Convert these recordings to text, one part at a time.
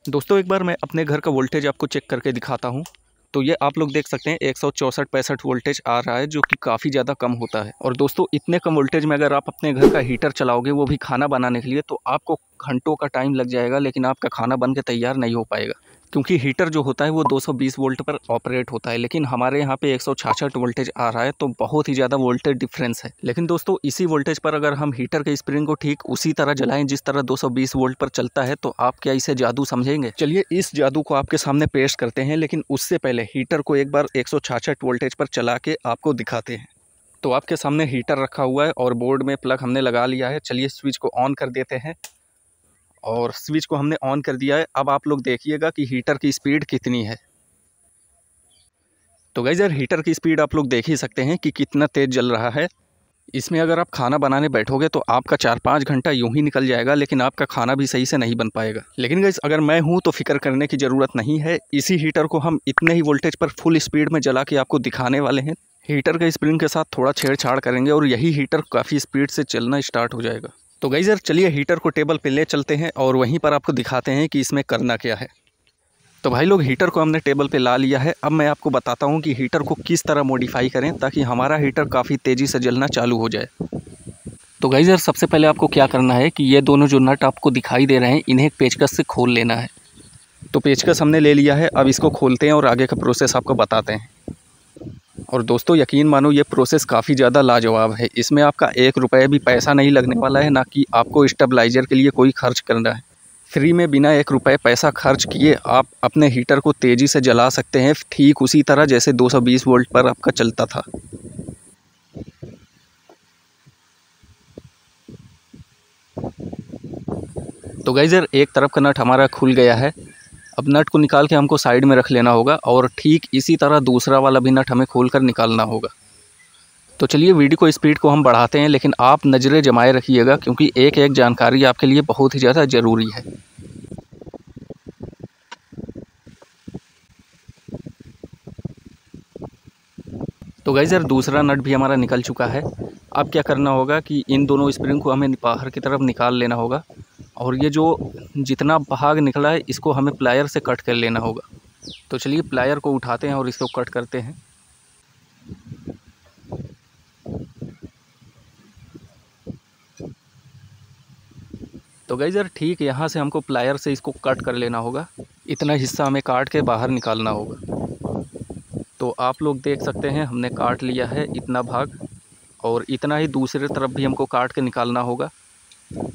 दोस्तों एक बार मैं अपने घर का वोल्टेज आपको चेक करके दिखाता हूँ। तो ये आप लोग देख सकते हैं 164-65 वोल्टेज आ रहा है, जो कि काफ़ी ज़्यादा कम होता है। और दोस्तों इतने कम वोल्टेज में अगर आप अपने घर का हीटर चलाओगे, वो भी खाना बनाने के लिए, तो आपको घंटों का टाइम लग जाएगा, लेकिन आपका खाना बन के तैयार नहीं हो पाएगा। क्योंकि हीटर जो होता है वो 220 वोल्ट पर ऑपरेट होता है, लेकिन हमारे यहाँ पे 166 वोल्टेज आ रहा है, तो बहुत ही ज़्यादा वोल्टेज डिफरेंस है। लेकिन दोस्तों इसी वोल्टेज पर अगर हम हीटर के स्प्रिंग को ठीक उसी तरह जलाएं जिस तरह 220 वोल्ट पर चलता है, तो आप क्या इसे जादू समझेंगे? चलिए इस जादू को आपके सामने पेश करते हैं, लेकिन उससे पहले हीटर को एक बार 166 वोल्टेज पर चला के आपको दिखाते हैं। तो आपके सामने हीटर रखा हुआ है और बोर्ड में प्लग हमने लगा लिया है। चलिए स्विच को ऑन कर देते हैं और स्विच को हमने ऑन कर दिया है। अब आप लोग देखिएगा कि हीटर की स्पीड कितनी है। तो गाइस यार, हीटर की स्पीड आप लोग देख ही सकते हैं कि कितना तेज़ जल रहा है। इसमें अगर आप खाना बनाने बैठोगे तो आपका 4-5 घंटा यूं ही निकल जाएगा, लेकिन आपका खाना भी सही से नहीं बन पाएगा। लेकिन गाइस अगर मैं हूं तो फिक्र करने की ज़रूरत नहीं है। इसी हीटर को हम इतने ही वोल्टेज पर फुल स्पीड में जला के आपको दिखाने वाले हैं। हीटर के स्प्रिंग के साथ थोड़ा छेड़छाड़ करेंगे और यही हीटर काफ़ी स्पीड से चलना स्टार्ट हो जाएगा। तो गाइस यार चलिए हीटर को टेबल पे ले चलते हैं और वहीं पर आपको दिखाते हैं कि इसमें करना क्या है। तो भाई लोग, हीटर को हमने टेबल पे ला लिया है। अब मैं आपको बताता हूँ कि हीटर को किस तरह मॉडिफाई करें ताकि हमारा हीटर काफ़ी तेज़ी से जलना चालू हो जाए। तो गाइस यार, सबसे पहले आपको क्या करना है कि ये दोनों जो नट आपको दिखाई दे रहे हैं, इन्हें एक पेचकस से खोल लेना है। तो पेचकस हमने ले लिया है। अब इसको खोलते हैं और आगे का प्रोसेस आपको बताते हैं। और दोस्तों यकीन मानो, ये प्रोसेस काफ़ी ज़्यादा लाजवाब है। इसमें आपका 1 रुपये भी पैसा नहीं लगने वाला है, ना कि आपको स्टेबलाइज़र के लिए कोई खर्च करना है। फ्री में बिना 1 रुपये पैसा खर्च किए आप अपने हीटर को तेज़ी से जला सकते हैं, ठीक उसी तरह जैसे 220 वोल्ट पर आपका चलता था। तो गाइस यार, एक तरफ का नट हमारा खुल गया है। अब नट को निकाल के हमको साइड में रख लेना होगा और ठीक इसी तरह दूसरा वाला भी नट हमें खोल कर निकालना होगा। तो चलिए वीडियो को स्पीड को हम बढ़ाते हैं, लेकिन आप नज़रें जमाए रखिएगा, क्योंकि एक एक जानकारी आपके लिए बहुत ही ज़्यादा ज़रूरी है। तो गाइस यार, दूसरा नट भी हमारा निकल चुका है। अब क्या करना होगा कि इन दोनों स्प्रिंग को हमें बाहर की तरफ निकाल लेना होगा और ये जो जितना भाग निकला है, इसको हमें प्लायर से कट कर लेना होगा। तो चलिए प्लायर को उठाते हैं और इसको कट करते हैं। तो गाइस यार, ठीक यहाँ से हमको प्लायर से इसको कट कर लेना होगा। इतना हिस्सा हमें काट के बाहर निकालना होगा। तो आप लोग देख सकते हैं हमने काट लिया है इतना भाग, और इतना ही दूसरे तरफ भी हमको काट के निकालना होगा।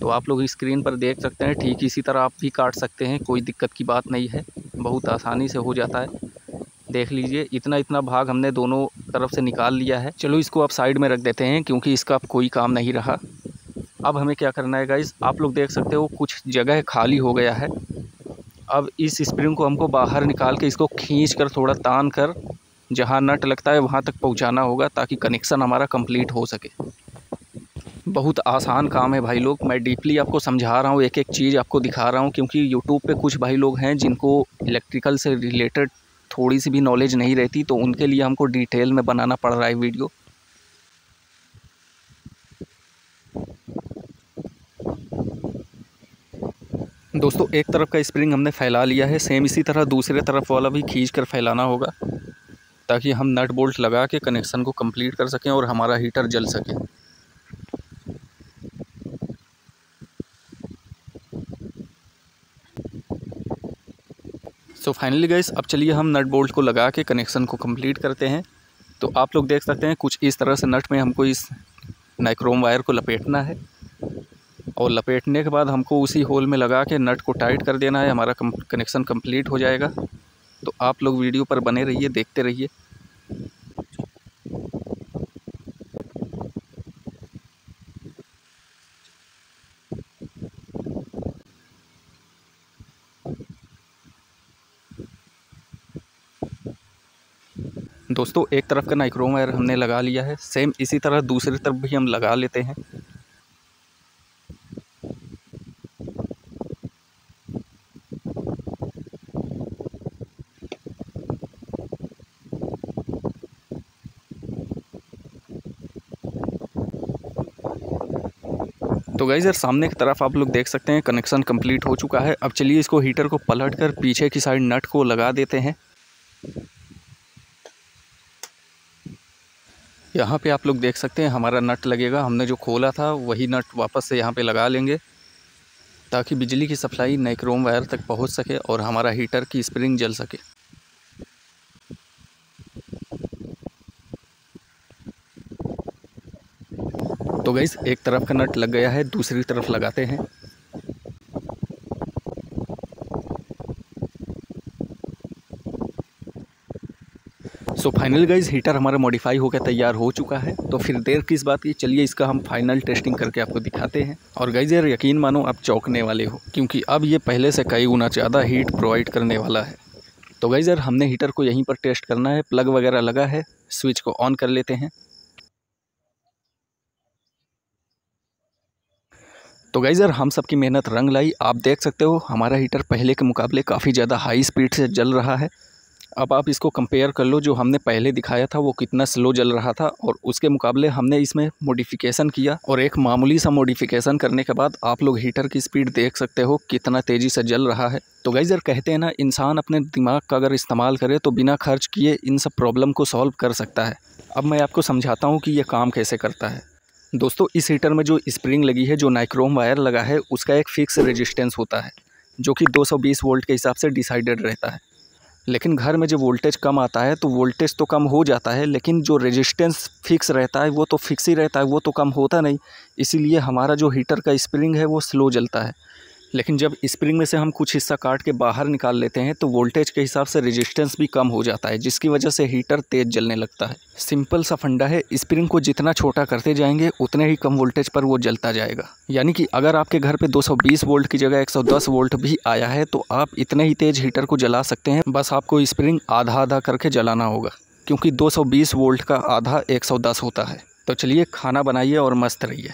तो आप लोग स्क्रीन पर देख सकते हैं, ठीक इसी तरह आप भी काट सकते हैं, कोई दिक्कत की बात नहीं है, बहुत आसानी से हो जाता है। देख लीजिए, इतना इतना भाग हमने दोनों तरफ से निकाल लिया है। चलो इसको आप साइड में रख देते हैं, क्योंकि इसका अब कोई काम नहीं रहा। अब हमें क्या करना है गाइस, आप लोग देख सकते हो कुछ जगह खाली हो गया है। अब इस स्प्रिंग को हमको बाहर निकाल के इसको खींच कर, थोड़ा तान कर, जहाँ नट लगता है वहाँ तक पहुँचाना होगा, ताकि कनेक्शन हमारा कंप्लीट हो सके। बहुत आसान काम है भाई लोग। मैं डीपली आपको समझा रहा हूँ, एक एक चीज़ आपको दिखा रहा हूँ, क्योंकि यूट्यूब पे कुछ भाई लोग हैं जिनको इलेक्ट्रिकल से रिलेटेड थोड़ी सी भी नॉलेज नहीं रहती, तो उनके लिए हमको डिटेल में बनाना पड़ रहा है वीडियो। दोस्तों एक तरफ का स्प्रिंग हमने फैला लिया है, सेम इसी तरह दूसरे तरफ वाला भी खींच कर फैलाना होगा, ताकि हम नट बोल्ट लगा के कनेक्शन को कंप्लीट कर सकें और हमारा हीटर जल सके। सो फाइनली गाइस, अब चलिए हम नट बोल्ट को लगा के कनेक्शन को कंप्लीट करते हैं। तो आप लोग देख सकते हैं कुछ इस तरह से नट में हमको इस नाइक्रोम वायर को लपेटना है, और लपेटने के बाद हमको उसी होल में लगा के नट को टाइट कर देना है। हमारा कनेक्शन कंप्लीट हो जाएगा। तो आप लोग वीडियो पर बने रहिए, देखते रहिए। दोस्तों एक तरफ का नाइक्रोम वायर हमने लगा लिया है, सेम इसी तरह दूसरी तरफ भी हम लगा लेते हैं। तो गाइस यार सामने की तरफ आप लोग देख सकते हैं कनेक्शन कंप्लीट हो चुका है। अब चलिए इसको हीटर को पलट कर पीछे की साइड नट को लगा देते हैं। यहाँ पे आप लोग देख सकते हैं हमारा नट लगेगा। हमने जो खोला था वही नट वापस से यहाँ पे लगा लेंगे ताकि बिजली की सप्लाई नाइक्रोम वायर तक पहुँच सके और हमारा हीटर की स्प्रिंग जल सके। तो गाइस एक तरफ का नट लग गया है, दूसरी तरफ लगाते हैं। सो फाइनल गाइस हीटर हमारा मॉडिफाई होकर तैयार हो चुका है। तो फिर देर किस बात की, चलिए इसका हम फाइनल टेस्टिंग करके आपको दिखाते हैं। और गाइस यार यकीन मानो आप चौंकने वाले हो, क्योंकि अब ये पहले से कई गुना ज़्यादा हीट प्रोवाइड करने वाला है। तो गाइस यार हमने हीटर को यहीं पर टेस्ट करना है। प्लग वगैरह लगा है, स्विच को ऑन कर लेते हैं। तो गाइस यार हम सबकी मेहनत रंग लाई। आप देख सकते हो हमारा हीटर पहले के मुकाबले काफ़ी ज़्यादा हाई स्पीड से जल रहा है। अब आप इसको कंपेयर कर लो, जो हमने पहले दिखाया था वो कितना स्लो जल रहा था और उसके मुकाबले हमने इसमें मॉडिफिकेशन किया। और एक मामूली सा मॉडिफिकेशन करने के बाद आप लोग हीटर की स्पीड देख सकते हो कितना तेज़ी से जल रहा है। तो गाइस यार कहते हैं ना, इंसान अपने दिमाग का अगर इस्तेमाल करे तो बिना खर्च किए इन सब प्रॉब्लम को सॉल्व कर सकता है। अब मैं आपको समझाता हूँ कि ये काम कैसे करता है। दोस्तों इस हीटर में जो स्प्रिंग लगी है, जो नाइक्रोम वायर लगा है, उसका एक फ़िक्स रेजिस्टेंस होता है जो कि 220 वोल्ट के हिसाब से डिसाइडेड रहता है। लेकिन घर में जब वोल्टेज कम आता है तो वोल्टेज तो कम हो जाता है, लेकिन जो रेजिस्टेंस फिक्स रहता है वो तो फिक्स ही रहता है, वो तो कम होता नहीं। इसीलिए हमारा जो हीटर का स्प्रिंग है वो स्लो जलता है। लेकिन जब स्प्रिंग में से हम कुछ हिस्सा काट के बाहर निकाल लेते हैं तो वोल्टेज के हिसाब से रेजिस्टेंस भी कम हो जाता है, जिसकी वजह से हीटर तेज़ जलने लगता है। सिंपल सा फंडा है, स्प्रिंग को जितना छोटा करते जाएंगे उतने ही कम वोल्टेज पर वो जलता जाएगा। यानी कि अगर आपके घर पे 220 वोल्ट की जगह 110 वोल्ट भी आया है तो आप इतने ही तेज़ हीटर को जला सकते हैं। बस आपको स्प्रिंग आधा आधा करके जलाना होगा, क्योंकि 220 वोल्ट का आधा 110 होता है। तो चलिए खाना बनाइए और मस्त रहिए।